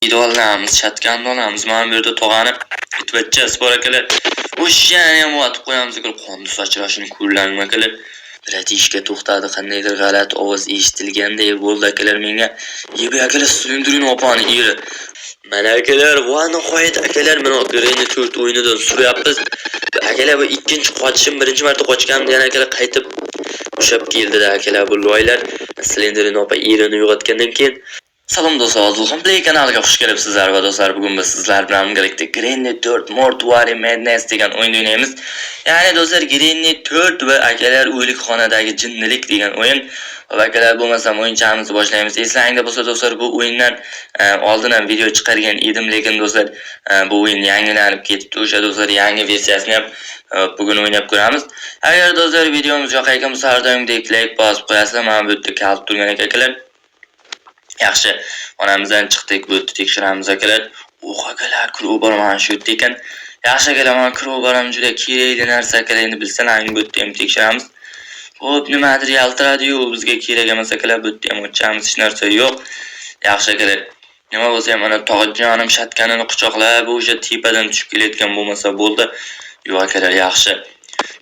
Idollarimiz, chatganlarimiz mana bu yerda tog'ani itvatchasi bor akalar. O'shani ham otib qo'yamiz akalar. Qonni sachrashini ko'rlaring akalar. Biratishga to'xtadi, qandaydir g'alati ovoz eshitilganday bo'ldi akalar menga. Yeb akalar Slendrin opani eri. Mana akalar, va nihoyat akalar mana Green 4 o'yinidan suryapmiz. Akalar bu ikkinchi qochishim, birinchi marta qochganimda yana akalar qaytib ushab keldi-da akalar bu loylar. Slendrin opa erini yo'qotgandan keyin Salom do'stlar, Azulxon Play kanaliga xush kelibsizlar va do'stlar, bugun biz sizlar bilan Galactic Green 4 Mortuary Madness degan o'yin o'ynaymiz. Ya'ni do'stlar, Green 4 va akalar o'likxonadagi jinnilik degan o'yin. Va akalar bo'lmasam o'yinchamizni boshlaymiz. Eslangda bo'lsa do'stlar, bu o'yindan oldin ham video chiqargan edim, lekin do'stlar, bu o'yin yangilanib ketibdi. O'sha do'stlar yangi versiyasini ham bugun o'ynab ko'ramiz. Agar do'stlar videomiz yoqayotgan bo'lsa, har doimgidek like bosib qo'yasizlar. Mana bu yerda kalib turgan akalar. Yaxshi, onamizdan chiqdik, bu yerda tekshiramiz akalar. Akalar, crowbar mana shu yerda ekan. Yaxshi akalar, mana crowbarim juda kerakli narsa akalar, endi bilsalaring bu yerda ham tekshiramiz. Xo'p, nimadir yaltiradi-yu, bizga kerak emas akalar, bu yerda ham ochamiz, hech narsa yo'q. Yaxshi akalar. Nima bo'lsa ham mana Tog'jonim shatkanini quchoqlab, o'sha tepadan tushib kelayotgan bo'lmasa bo'ldi. Yo'q akalar, yaxshi.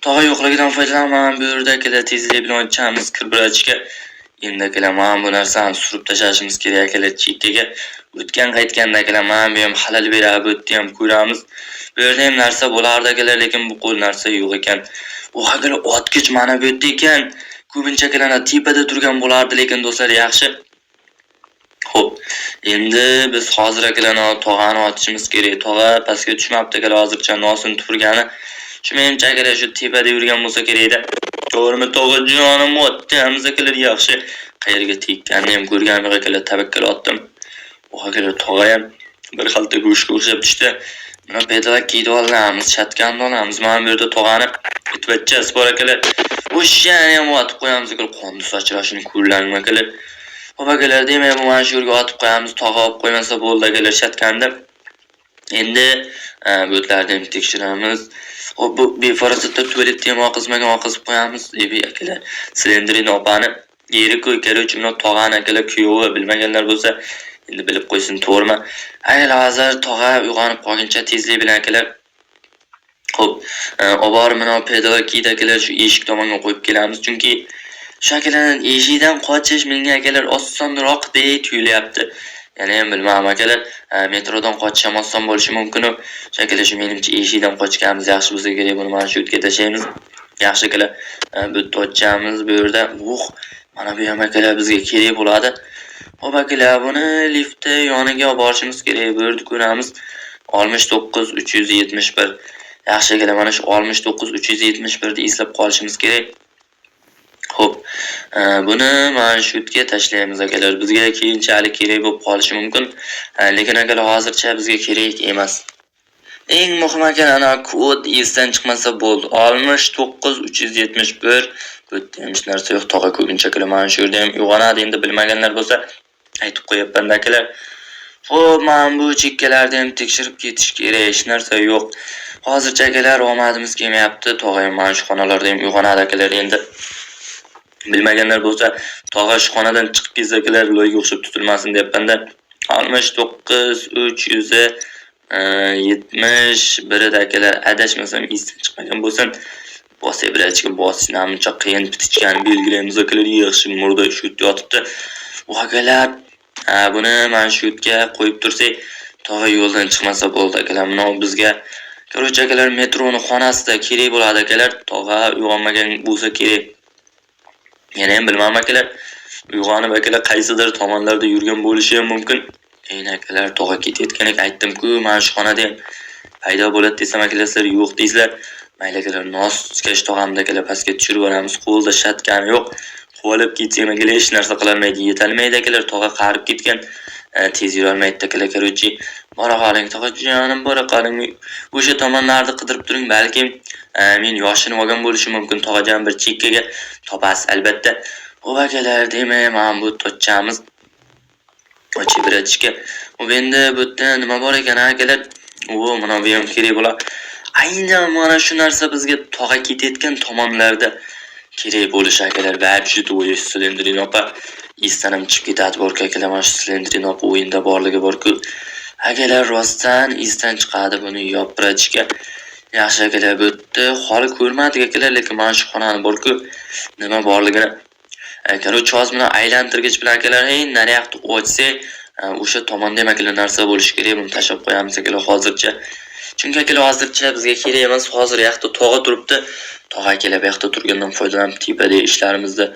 Tog'a yo'qligidan foydalanaman, bu yerda akalar tezlik bilan ochamiz kirbirachga. Endi akalar mana bu narsani surib tashlashimiz kerak akalar chekkaga. O'tgan qaytganda akalar mana bu ham halal beradi, bu yerda ham ko'ramiz. Bu yerda ham narsa bo'lardi akalar, lekin bu qo'l narsa yo'q ekan. Akalar otgich mana bu yerda ekan. Ko'pincha akalar tepada turgan bo'lardi, lekin do'stlar yaxshi. Xo'p, endi biz hozir akalar tog'ani otishimiz kerak. Tog'a pastga tushmabdi akalar, hozircha nosin turgani. Shu menimcha akalar shu tepada yurgan bo'lsa kerak-da. To'g'rimi Tog'jonim otamiz akalar, yaxshi. Qayerga tekkanini ham ko'rganim akalar, tabakkal otdim. Akalar tog'a ham bir xalta go'shtga o'xshab tushdi. Mana pedalak kiyib olamiz, chatganlarimiz mana bu yerda tog'ani itvatchasi bor akalar. O'shani ham otib qo'yamiz akalar, qonni sachrashini ko'rlaring akalar. Akalar, demak bu mana shu yerga otib qo'yamiz, tog'a olib qo'ymasa bo'ldi akalar chatganda. Endi bu yerlarni ham tekshiramiz. Bu befarasatda tualetda ham oqizib qo'yamiz. Akalar, Slendrin opani eri-ku, korоче, mana tog'ani akalar kuyovi, bilmaganlar bo'lsa endi bilib qo'ysin, to'g'rimi? Agar hozir tog'a uyg'onib qolguncha tezlik bilan akalar. Xo'p, oborib mana pedalakida akalar shu eshik tomonga qo'yib kelamiz, chunki shu akalarning eshikdan qochish menga akalar osonroqdek tuyulyapti. Yana ham bilmadim akalar, metrodan qochish ham oson bo'lishi mumkin. Shu akalar shu menimcha eshikdan qochganimiz yaxshi bo'lsa kerak, buni mana shu yerga tashlaymiz. Yaxshi akalar, bu yerda ochamiz, bu yerda. Mana bu ham akalar bizga kerak bo'ladi. Xo'p akalar, buni liftda yoniga olib borishimiz kerak. Bu yerda ko'ramiz 69371. Yaxshi akalar, mana shu 69371 ni eslab qolishimiz kerak. Xo'p, buni mana shu yerga tashlaymiz akalar. Bizga keyinchalik kerak bo'lib qolishi mumkin, lekin akalar hozircha bizga kerak emas. Eng muhim akalar, ana kod esdan chiqmasa bo'ldi. 69371. Bu yerda ham hech narsa yo'q. Tog'a ko'pincha akalar mana shu yerda ham uyg'onadi. Endi bilmaganlar bo'lsa aytib qo'yapman akalar. Xo'p, mana bu chekkalarni ham tekshirib ketish kerak, hech narsa yo'q. Hozircha akalar omadimiz kelmayapti. Tog'a ham mana shu xonalarda ham uyg'onadi akalar endi. Bilmaganlar bo'lsa, tog'a shu xonadan chiqib ketsa akalar loyga o'xshab tutilmasin deyapman-da. 69371 akalar, adashmasam esdan chiqmagan bo'lsin. Bosabrachga bosishni ancha qiyin bitishgani belgilaymiz akalar. Yaxshi murda shu yerda yotibdi. Akalar, buni mana shu yerga qo'yib tursak, tog'a yo'ldan chiqmasa bo'ldi akalar. Mana bizga короче akalar metroning xonasida kerak bo'ladi akalar. Tog'a uyg'onmagan bo'lsa kerak. Yana ham bilmadim akalar. Uyg'onib akalar qaysidir tomonlarda yurgan bo'lishi ham mumkin. Akalar tog'a ketayotganik aytdim-ku, mana shu xonada ham paydo bo'ladi desam akalar, sizlar yo'q deysizlar. Mayli akalar, noskash tog'amda akalar pastga tushirib olamiz. Qo'lda shatkani yo'q. Qo'lib ketsam akalar hech narsa qila olmaydi, yetalmaydi akalar. Tog'a qarib ketgan, tez yura olmaydi akalar. Короче, bora qoling Tog'jonim, bora qoling. O'sha tomonlarni qidirib turing, balki men yoshinib olgan bo'lishim mumkin. Tog'jon bir chekkaga topasiz albatta. Xo'p akalar, demak mana bu tochamiz. Ochibirachga. Endi bu yerda nima bor ekan akalar? Mana bu ham kerak bo'lar. Aynan mana shu narsa bizga tog'a ketayotgan tomonlarda kerak bo'lishi akalar. Va shu to'y Slendrin opa istanim chiqib ketadi borku akalar, mana shu Slendrinop o'yinda borligi borku. Akalar rostdan isdan chiqadi buni yopiratishga. Yaxshi akalar, bu yerda holi ko'rmadik akalar, lekin mana shu xonani borku, nima borligini ko'ruvchi oz bilan aylantirgich bilan akalar, naryoqda o'tsak, o'sha tomonda ham akalar narsa bo'lishi kerak. Buni tashab qo'yamiz akalar hozircha. Chunki akalar hozircha bizga kerak emas. Hozir yoqda tog'a turibdi. Tog'a akalar bu yoqda turgandan foydalanib tepada ishlarimizni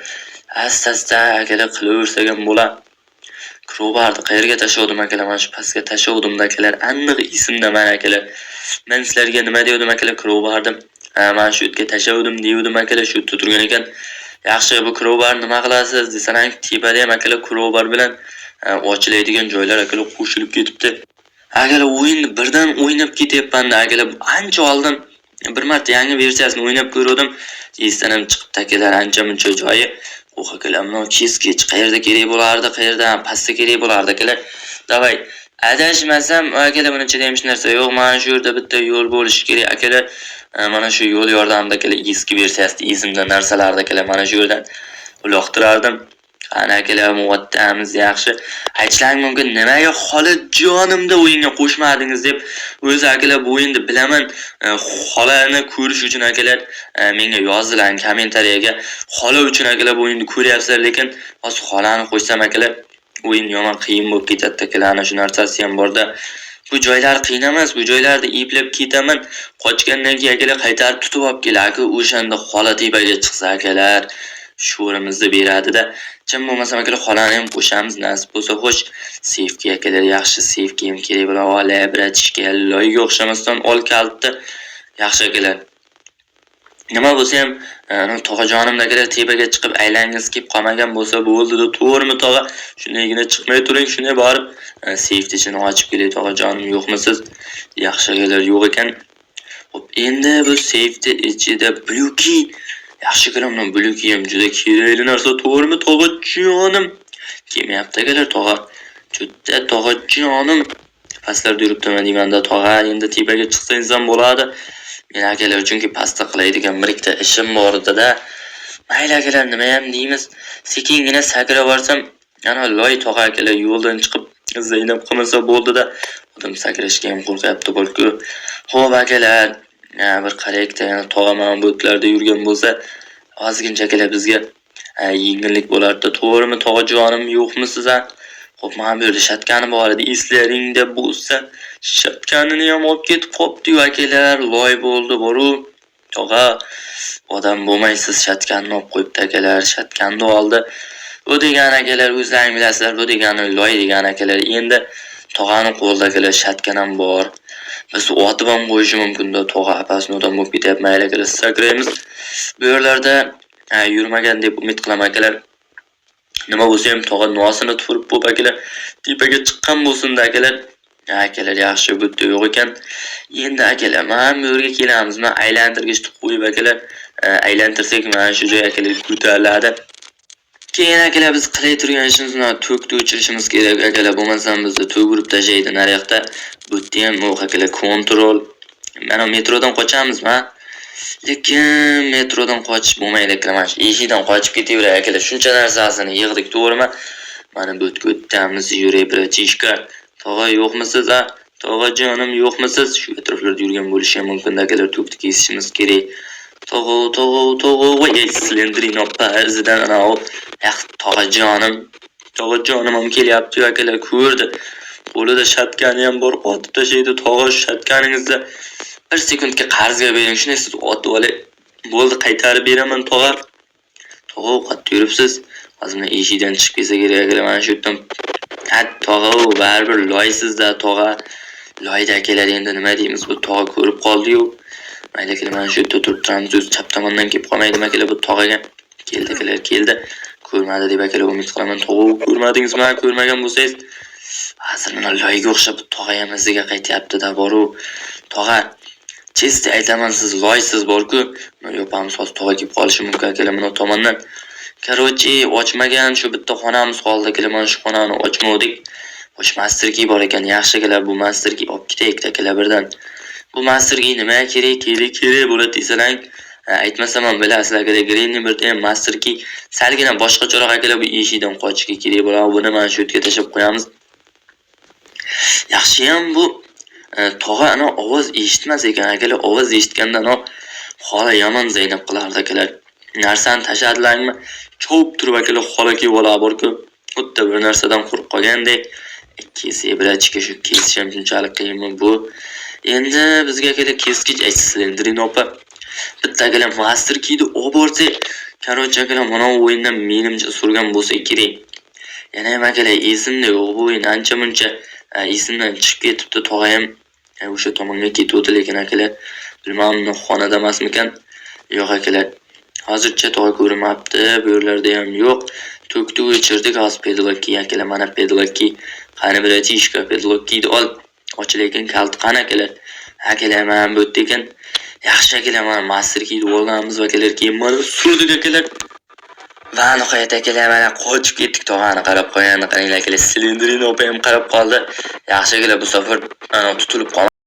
asta-asta akalar qilaversak ham bo'ladi. Crowbarni qayerga tashlavdim akalar? Mana shu pastga tashlavdim akalar. Aniq esimdaman akalar. Men sizlarga nima dedim akalar? Crowbarni mana shu yerga tashlavdim dedim akalar, shu yerda turgan ekan. Yaxshi, bu crowbar nima qilasiz desang, tepada ham akalar crowbar bilan ochiladigan joylar akalar qo'shilib ketibdi. Akalar o'yinni birdan o'ynab ketyapman akalar. Ancha oldin bir marta yangi versiyasini o'ynab ko'rdim. Esdan chiqibdi akalar, ancha-muncha joyi. Akalar, mana cheskich qayerda kerak bo'lardi, qayerda pastda kerak bo'lardi akalar. Davay, adashmasam akalar buncha demiş narsa yo'q. Mana shu yerda bitta yo'l bo'lishi kerak akalar. Mana shu yo'l yordamida akalar eski versiyasida esimda narsalarni akalar mana shu yerdan uloqtirardim. Ana akalar, muvattamiz yaxshi. Aytishlar mumkin, nimaga Xolid jonimda o'yinga qo'shmadingiz deb. O'zi akalar bu o'yinni bilaman. Xolani ko'rish uchun akalar menga yozdilar kommentariyaga. Xola uchun akalar bu o'yinni ko'ryapsizlar, lekin hozir xolani qo'shsam akalar o'yin yomon qiyin bo'lib ketadi akalar. Ana shu narsasi ham borda. Bu joylar qiyin emas, bu joylarda eplab ketaman. Qochgandan keyin akalar qaytarib tutib olib keladi. O'shanda xola tepaga chiqsa akalar sho'rimizni beradi-da. Kim bo'lmasa akalar xolani ham qo'shamiz, nasib bo'lsa xo'sh. Safega akalar, yaxshi safega ham kerak bo'ladi. Ola bratishga loyiga o'xshamasdan ol kalitni. Yaxshi akalar. Nima bo'lsa ham tog'ajonimda akalar tepaga chiqib aylangiz kelib qolmagan bo'lsa bo'ldi-da, to'g'rimi tog'a? Shundaygina chiqmay turing, shunday borib safety ichini ochib kelay tog'ajonim, yo'qmisiz? Yaxshi akalar, yo'q ekan. Xo'p, endi bu safety ichida blue key. Yaxshi ko'raman, blue key ham juda kerakli narsa, to'g'rimi tog'ajonim? Kelmayapti akalar tog'a. Juda tog'ajonim. Pastlarda yuribdimi deymanda tog'a, endi tepaga chiqsa inson bo'ladi. Men akalar chunki pastda qiladigan bir ikkita ishim bor edi-da. Mayli akalar, nima ham deymiz? Sekingina sakrab borsam, ana loy tog'a akalar yo'ldan chiqib zaynab qilmasa bo'ldi-da. Odam sakrashga ham qo'rqyapti bo'lku. Xo'p akalar, bir qaraylik-da, yana tog'a mana bu o'tlarda yurgan bo'lsa, ozgincha akalar bizga yengillik bo'lardi. To'g'rimi tog'ajonim, yo'qmisiz a? Xo'p, mana bu yerda shatkani bor edi. Eslaringda bo'lsa, shapkanini ham olib ketib qopdi-yu akalar, loy bo'ldi boru. Tog'a, odam bo'lmaysiz, shatkanni olib qo'yibdi akalar, shatkanni oldi. Bu degani akalar, o'zlaringiz bilasizlar, bu degani loy degani akalar. Endi tog'ani qo'lida akalar shatkan ham bor. Biz otib ham qo'yishi mumkin-da, tog'a apasini odam bo'lib ketyapti. Mayli akalar, sakraymiz. Bu yerlarda yurmagan deb umid qilaman akalar. Nima bo'lsa ham tog'a nosini tufurib bo'lib akalar, tepaga chiqqan bo'lsin-da akalar. Akalar yaxshi bo'tdi yo'q ekan. Endi akalar, mana bu yerga kelamiz. Men aylantirgichni qo'yib akalar, aylantirsak mana shu joy akalar ko'tariladi. Keyin akalar biz qilay turgan ishimizni to'kni o'chirishimiz kerak akalar. Bo'lmasam bizni to'g'rib tashlaydi naryoqda. Bu yerda ham yo'q akalar, kontrol. Mana metrodan qochamizmi? Lekin metrodan qochib bo'lmaydi akalar. Mana shu eshikdan qochib ketaveradi akalar. Shuncha narsasini yig'dik, to'g'rimi? Mana bu yerga o'tamiz, yuray bratishka. Tog'a yo'qmisiz a? Tog'ajonim yo'qmisiz? Shu atroflarda yurgan bo'lishi ham mumkin akalar, to'kni kesishimiz kerak. Tog'a, voy Slendrinop izidan ana o. Tog'ajonim ham kelyapti akalar, ko'rdi. Qo'lida shatkani ham bor, otib tashlaydi. Tog'a, shatkaningizni 1 sekundga qarzga bering, shunday siz otib olay. Bo'ldi, qaytarib beraman tog'a. Tog'a, qayerda yuribsiz? Hozir eshikdan chiqib kelsa kerak akalar, mana shu yerdan. Tog'a, baribir loysiz-da tog'a. Loyda akalar, endi nima deymiz? Bu tog'a ko'rib qoldi-yu. Mayli akalar, mana shu yerda turib turamiz. O'zi chap tomondan kelib qolmaydimi akalar bu tog'aga? Keldi akalar, keldi. Ko'rmadi deb akalar umid qilaman. Tog'a, ko'rmadingizmi? Ko'rmagan bo'lsangiz, hozir mana loyga o'xshab tog'a ham iziga qaytyapti-da boru. Tog'a, chesti aytaman, siz loysiz borku. Mana yopamiz, hozir tog'a kelib qolishi mumkin akalar mana tomondan. Короче, ochmagan shu bitta xonamiz qoldi akalar. Mana shu xonani ochmodik. Xo'sh, master key bor ekan. Yaxshi akalar, bu master key olib ketaylik akalar birdan. Bu master key nima kerak bo'ladi desalang, Aytmasam ham bilasizlar akalar, Greenni birda ham Master Key salgina boshqacharoq akalar bu eshikdan qochishga kerak bo'ladi. Buni mana shu yerga tashab qo'yamiz. Yaxshiyam bu tog'a ana ovoz eshitmas ekan akalar. Ovoz eshitganda ana xola yomon Zaynab qilardi akalar. Narsani tashadilarmi? Cho'p turib akalar xola kelib ola borku, xuddi bir narsadan qo'rqib qolgandek. Ikki zebrachka shu kesish ham shunchalik qiyinmi bu? Endi bizga akalar keskich aytsizlar, opa. Bitta akalar Master Keyni olib borsa, qarochi akalar mana bu o'yindan menimcha surgan bo'lsa kerak. Yana ham akalar esimda yo'q, bu o'yin ancha muncha esimdan chiqib ketibdi. Tog'ayam o'sha tomonga ketibdi, lekin akalar bilmadim xonada emasmikan? Yo'q akalar. Hozircha tog'a ko'rmabdi, bu yerlarda ham yo'q. To'kdi o'chirdik hozir pedalokki akalar, mana pedalokki. Qani bratishka pedalokki'ni ol. Ochilekin kalt qani akalar. Akalar men bu yerda ekan. Yaxshi akalar, mana Master Keyni olganmiz akalar, keyin mana surdik akalar. Va nihoyat akalar mana qochib ketdik, tog'ani qarab qo'yani qaranglar akalar, silindrini opa ham qarab qoldi. Yaxshi akalar, bu safar tutilib qoldi.